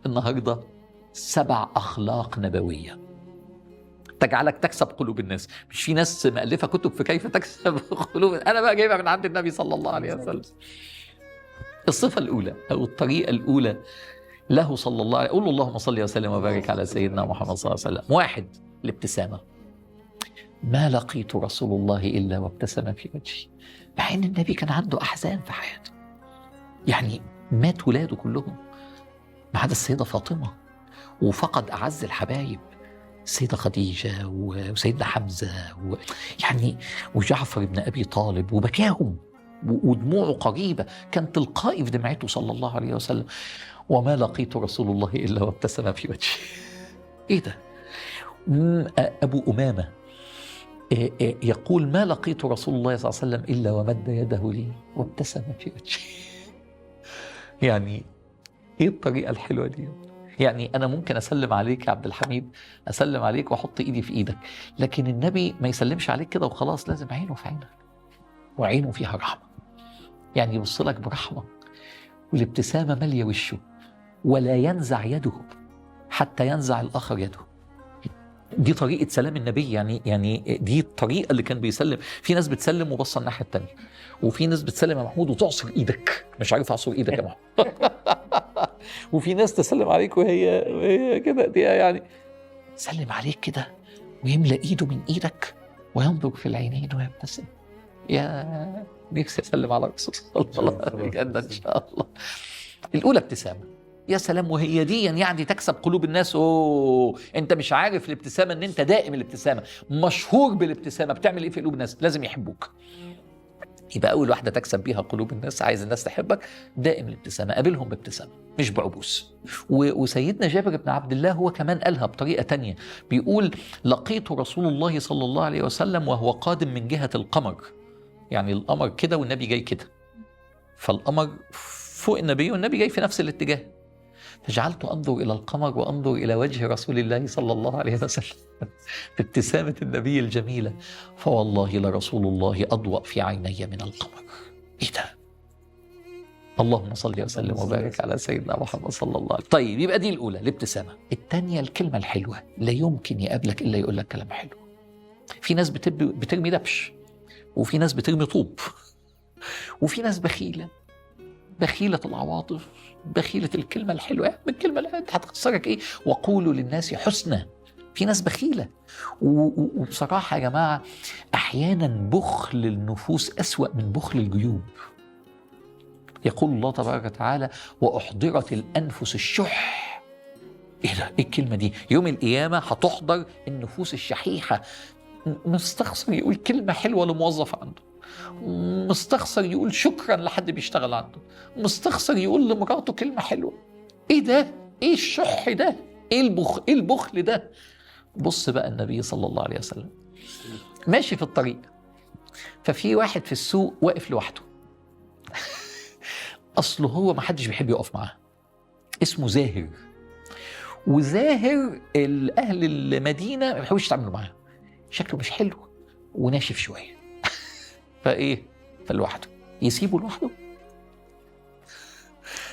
النهاردة 7 أخلاق نبوية تجعلك تكسب قلوب الناس. مش في ناس مؤلفة كتب في كيف تكسب قلوب، أنا بقى جايبها من عند النبي صلى الله عليه وسلم. الصفة الأولى أو الطريقة الأولى له صلى الله عليه وسلم، قولوا اللهم صل وسلم وبارك على سيدنا محمد صلى الله عليه وسلم. 1 الابتسامة. ما لقيت رسول الله إلا وابتسم في وجهي. مع أن النبي كان عنده أحزان في حياته، يعني مات ولاده كلهم ما عدا السيدة فاطمة، وفقد أعز الحبايب السيدة خديجة وسيدنا حمزة يعني وجعفر بن أبي طالب، وبكاهم ودموعه قريبة كان تلقائي في دمعته صلى الله عليه وسلم. وما لقيت رسول الله إلا وابتسم في وجهي. إيه ده؟ أبو أمامة يقول ما لقيت رسول الله صلى الله عليه وسلم إلا ومد يده لي وابتسم في وجهي. يعني إيه الطريقة الحلوة دي؟ يعني أنا ممكن أسلم عليك يا عبد الحميد، أسلم عليك وأحط إيدي في إيدك، لكن النبي ما يسلمش عليك كده وخلاص، لازم عينه في عينك وعينه فيها رحمة، يعني يبص لك برحمة، والابتسامة مالية وشه، ولا ينزع يده حتى ينزع الآخر يده. دي طريقة سلام النبي، يعني دي الطريقة اللي كان بيسلم. في ناس بتسلم وبص الناحية التانية، وفي ناس بتسلم يا محمود وتعصر إيدك، مش عارف أعصر إيدك يا محمود. وفي ناس تسلم عليك وهي كده، دي يعني سلم عليك كده ويملأ إيده من إيدك وينظر في العينين ويبتسم. يا نفسي أسلم على الرسول صلى الله عليه وسلم إن شاء الله. الأولى ابتسامة، يا سلام، وهي دي يعني تكسب قلوب الناس. انت مش عارف الابتسامة ان انت دائم الابتسامة، مشهور بالابتسامة، بتعمل ايه في قلوب الناس؟ لازم يحبوك. يبقى اول واحدة تكسب بيها قلوب الناس، عايز الناس تحبك، دائم الابتسامة، قابلهم بابتسامة مش بعبوس. وسيدنا جابر بن عبد الله هو كمان قالها بطريقة تانية، بيقول لقيت رسول الله صلى الله عليه وسلم وهو قادم من جهة القمر، يعني القمر كده والنبي جاي كده، فالقمر فوق النبي والنبي جاي في نفس الاتجاه، فجعلت أنظر إلى القمر وأنظر إلى وجه رسول الله صلى الله عليه وسلم بابتسامة النبي الجميلة، فوالله لرسول الله أضوأ في عيني من القمر. إيه ده؟ اللهم صل وسلم وبارك على سيدنا محمد صلى الله عليه وسلم. طيب، يبقى دي الأولى الابتسامة. الثانية الكلمة الحلوة، لا يمكن يقابلك إلا يقول لك كلام حلو. في ناس بترمي دبش، وفي ناس بترمي طوب، وفي ناس بخيلة العواطف، بخيلة الكلمة الحلوة. الكلمة اللي هتخسرك ايه؟ وقولوا للناس حسنا. في ناس بخيلة، وبصراحة يا جماعة أحيانا بخل النفوس أسوأ من بخل الجيوب. يقول الله تبارك وتعالى وأحضرت الأنفس الشح. إيه ده؟ إيه الكلمة دي؟ يوم القيامة هتحضر النفوس الشحيحة. مستخسر يقول كلمة حلوة لموظف عنده، مستخسر يقول شكرا لحد بيشتغل عنده، مستخسر يقول لمراته كلمة حلوة. ايه ده؟ ايه الشح ده؟ ايه البخل ده؟ بص بقى النبي صلى الله عليه وسلم ماشي في الطريق، ففي واحد في السوق واقف لوحده. اصله هو ما حدش بيحب يقف معاه، اسمه زاهر. وزاهر اهل المدينة ما بيحبوش يتعاملوا معاه، شكله مش حلو وناشف شوية. فلوحده يسيبه لوحده.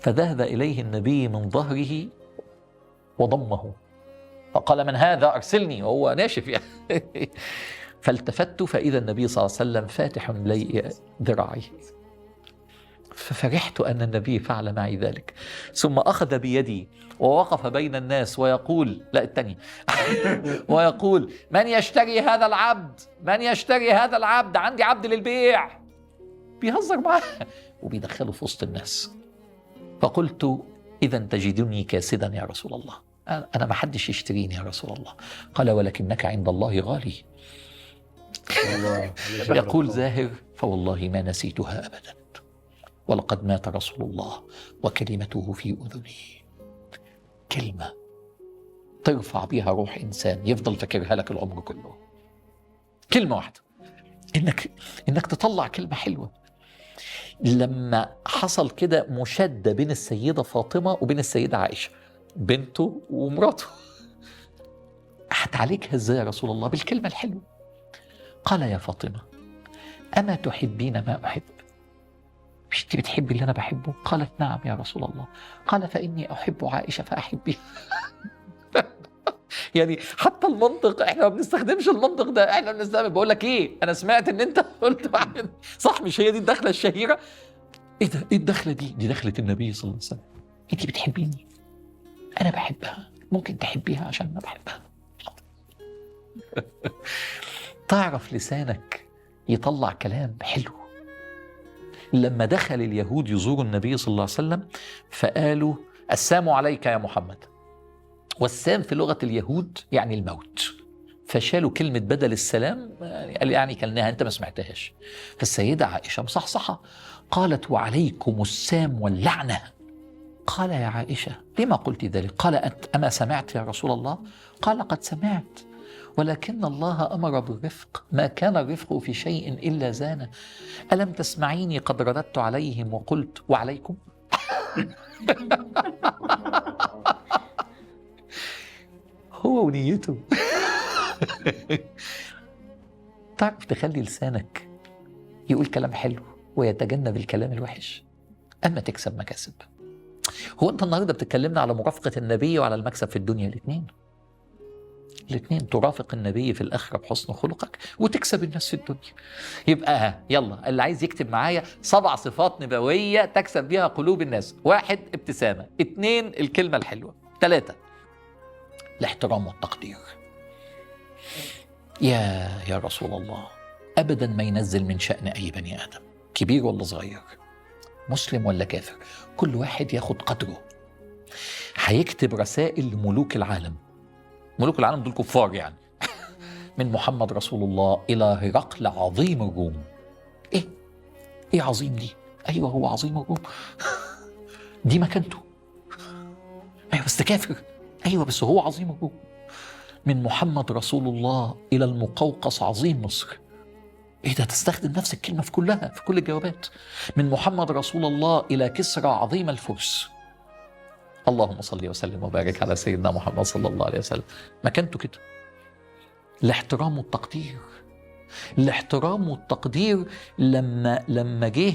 فذهب إليه النبي من ظهره وضمه فقال من هذا؟ أرسلني، وهو ناشف يعني. فالتفت فإذا النبي صلى الله عليه وسلم فاتح لي ذراعي، ففرحت أن النبي فعل معي ذلك. ثم أخذ بيدي ووقف بين الناس ويقول لا التاني ويقول من يشتري هذا العبد؟ من يشتري هذا العبد؟ عندي عبد للبيع. بيهزر معاه وبيدخله في وسط الناس. فقلت إذا تجدني كاسدا يا رسول الله، أنا ما حدش يشتريني يا رسول الله. قال ولكنك عند الله غالي. يقول زاهر فوالله ما نسيتها أبدا، ولقد مات رسول الله وكلمته في أذني. كلمة ترفع بها روح إنسان يفضل فاكرها لك العمر كله. كلمة واحدة، إنك تطلع كلمة حلوة. لما حصل كده مشادة بين السيدة فاطمة وبين السيدة عائشة بنته ومراته، هتعالجها ازاي يا رسول الله؟ بالكلمة الحلوة. قال يا فاطمة أما تحبين ما أحب؟ مش انت بتحبي اللي انا بحبه؟ قالت نعم يا رسول الله. قال فاني احب عائشه فاحبيها. يعني حتى المنطق احنا ما بنستخدمش المنطق ده، احنا بنستخدم بقول لك ايه، انا سمعت ان انت قلت واحد صح، مش هي دي الدخله الشهيره؟ ايه ده؟ ايه الدخله دي؟ دي دخله النبي صلى الله عليه وسلم. انت بتحبيني، انا بحبها، ممكن تحبيها عشان انا بحبها. تعرف لسانك يطلع كلام حلو. لما دخل اليهود يزوروا النبي صلى الله عليه وسلم فقالوا السلام عليك يا محمد، والسام في لغة اليهود يعني الموت، فشالوا كلمة بدل السلام، قال يعني كأنها أنت ما سمعتهاش. فالسيدة عائشة مصحصحة قالت وعليكم السام واللعنة. قال يا عائشة لما قلت ذلك؟ قال أنت أما سمعت يا رسول الله؟ قال قد سمعت، ولكن الله أمر بالرفق، ما كان الرفق في شيء إلا زانه. ألم تسمعيني قد رددت عليهم وقلت وعليكم؟ هو ونيته. تعرف تخلي لسانك يقول كلام حلو ويتجنب الكلام الوحش، أما تكسب مكاسب. هو أنت النهاردة بتتكلمنا على مرافقة النبي وعلى المكسب في الدنيا، الاثنين ترافق النبي في الآخرة بحسن خلقك وتكسب الناس في الدنيا. يبقى يلا اللي عايز يكتب معايا 7 صفات نبوية تكسب بها قلوب الناس. 1 ابتسامة، 2 الكلمة الحلوة، 3 الاحترام والتقدير. يا رسول الله أبدا ما ينزل من شأن أي بني آدم، كبير ولا صغير، مسلم ولا كافر، كل واحد ياخد قدره. هيكتب رسائل لملوك العالم، ملوك العالم دول كفار يعني. من محمد رسول الله إلى هرقل عظيم الروم. إيه عظيم دي؟ أيوة هو عظيم الروم. دي مكانته. أيوة بس كافر. أيوة بس هو عظيم الروم. من محمد رسول الله إلى المقوقص عظيم مصر. إيه ده؟ تستخدم نفس الكلمة في كلها، في كل الجوابات. من محمد رسول الله إلى كسرى عظيم الفرس. اللهم صل وسلم وبارك على سيدنا محمد صلى الله عليه وسلم. مكانته كده. الاحترام والتقدير. الاحترام والتقدير لما جه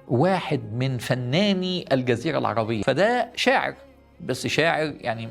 واحد من فناني الجزيرة العربية، فده شاعر، بس شاعر يعني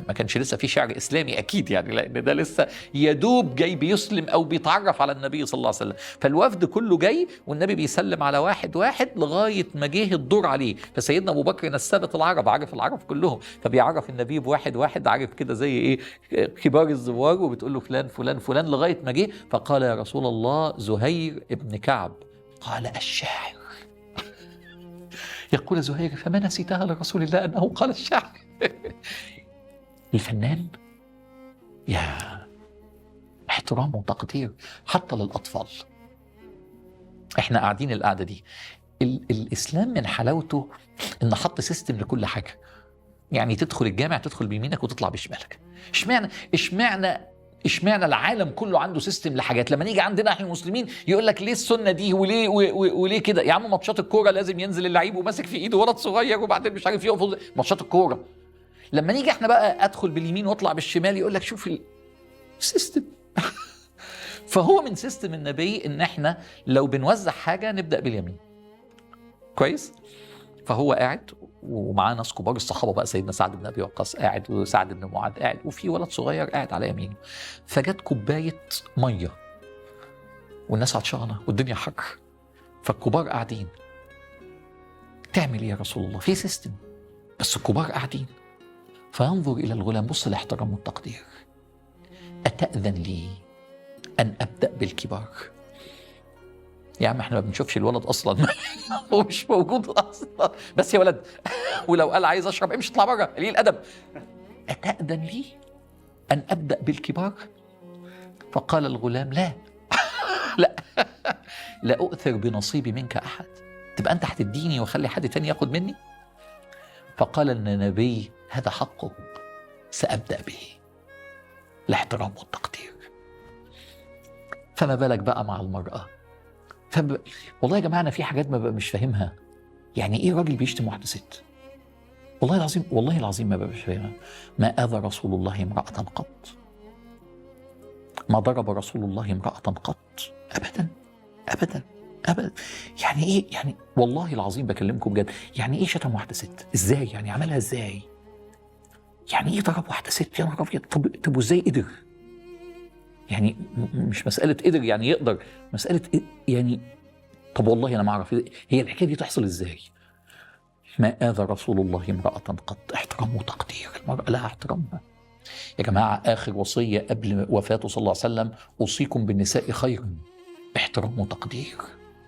ما كانش لسه في شعر إسلامي أكيد يعني، لأن ده لسه يدوب جاي بيسلم أو بيتعرف على النبي صلى الله عليه وسلم. فالوفد كله جاي والنبي بيسلم على واحد لغاية ما جه الدور عليه. فسيدنا أبو بكر نسبت العرب، عارف العرب كلهم، فبيعرف النبي بواحد عارف كده زي إيه كبار الزوار، وبتقول له فلان فلان فلان لغاية ما جه فقال يا رسول الله زهير ابن كعب. قال الشاعر. يقول زهير فما نسيتها لرسول الله أنه قال الشاعر. الفنان يا احترام وتقدير حتى للأطفال. احنا قاعدين القعدة دي، الإسلام من حلاوته إن حط سيستم لكل حاجة. يعني تدخل الجامع تدخل بيمينك وتطلع بشمالك. اشمعنى العالم كله عنده سيستم لحاجات؟ لما نيجي عندنا احنا المسلمين يقول لك ليه السنه دي وليه كده؟ يا عم ماتشات الكوره لازم ينزل اللعيب وماسك في ايده ولد صغير وبعدين مش عارف يقف ماتشات الكوره. لما نيجي احنا بقى ادخل باليمين واطلع بالشمال يقول لك شوف السيستم. فهو من سيستم النبي ان احنا لو بنوزع حاجه نبدا باليمين. كويس؟ فهو قاعد ومعاه ناس كبار الصحابه بقى، سيدنا سعد بن ابي وقاص قاعد وسعد بن معاذ قاعد وفي ولد صغير قاعد على يمينه. فجت كوبايه ميه والناس عطشانه والدنيا حر، فالكبار قاعدين. تعمل ايه يا رسول الله؟ في سيستم بس الكبار قاعدين. فينظر الى الغلام، بص الاحترام والتقدير. اتاذن لي ان ابدا بالكبار؟ يا عم احنا ما بنشوفش الولد اصلا. هو مش موجود اصلا، بس يا ولد ولو قال عايز اشرب امشي اطلع بره قليل الادب. اتاذن لي ان ابدا بالكبار؟ فقال الغلام لا. لا اؤثر بنصيبي منك احد. تبقى انت هتديني واخلي حد تاني ياخد مني؟ فقال النبي هذا حقه سابدا به، الاحترام والتقدير. فما بالك بقى مع المراه؟ والله يا جماعه انا في حاجات مش فاهمها. يعني ايه راجل بيشتم واحده ست؟ والله العظيم ما ببقاش فاهمها. ما اذى رسول الله امراه قط، ما ضرب رسول الله امراه قط ابدا ابدا. ابدا. يعني ايه يعني؟ والله العظيم بكلمكم بجد، يعني ايه شتم واحده ست؟ ازاي يعني؟ عملها ازاي؟ يعني ايه ضرب واحده ست؟ يا نهار ابيض. طب وازاي قدر؟ يعني مش مساله قدر يعني يقدر، مساله يعني. طب والله انا ما اعرف هي الحكايه دي تحصل ازاي. ما آذى رسول الله امرأة قط. احترام وتقدير، المرأة لها احترامها. يا جماعة آخر وصية قبل وفاته صلى الله عليه وسلم: أوصيكم بالنساء خيرا، احترام وتقدير.